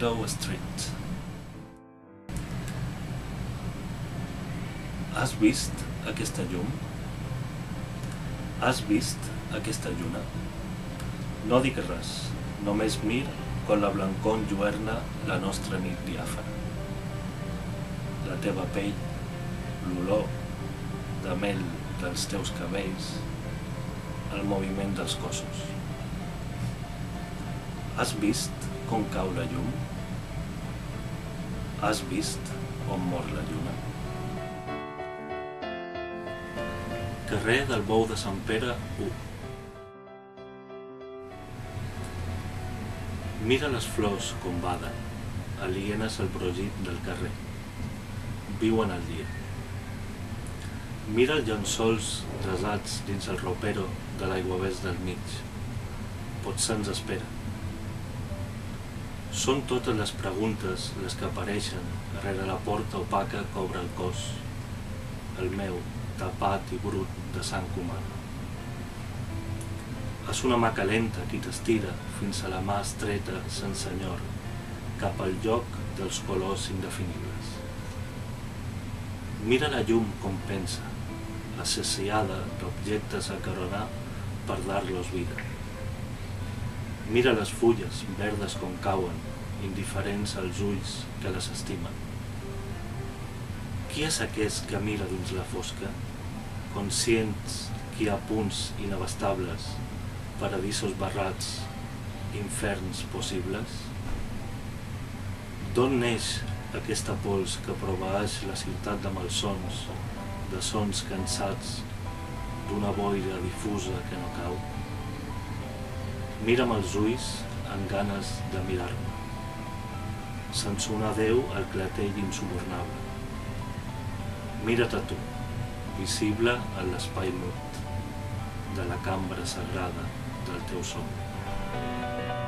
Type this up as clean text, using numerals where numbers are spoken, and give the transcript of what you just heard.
Window Street. Has vist aquesta llum? Has vist aquesta lluna? No digues res, només mir com la blancor enlluerna la nostra nit diàfana. La teva pell, l'olor de mel dels teus cabells, el moviment dels cossos. Has vist com cau la llum? Has vist on mor la lluna? Carrer del Bou de Sant Pere 1. Mira les flors com baden, alienes al brogit del carrer. Viuen al dia. Mira els llençols resats dins el ropero de l'aiguavés del mig. Potser ens espera. Són totes les preguntes les que apareixen rere la porta opaca que obre el cos, el meu, tapat i brut de sang humana. És una mà calenta qui t'estira fins a la mà estreta sense enyor, cap al lloc dels colors indefinibles. Mira la llum com pensa, associada d'objectes a caronar per dar-los vida. Mira les fulles verdes com cauen, indiferents als ulls que les estimen. Qui és aquest que mira dins la fosca, conscients que hi ha punts inabastables, paradisos barrats, inferns possibles? D'on neix aquesta pols que proveeix la ciutat de malsons, de sons cansats, d'una boira difusa que no cau? Mira'm els ulls amb ganes de mirar-me, sense un adeu al clatell insubornable. Mira't a tu, visible en l'espai mut de la cambra sagrada del teu somni.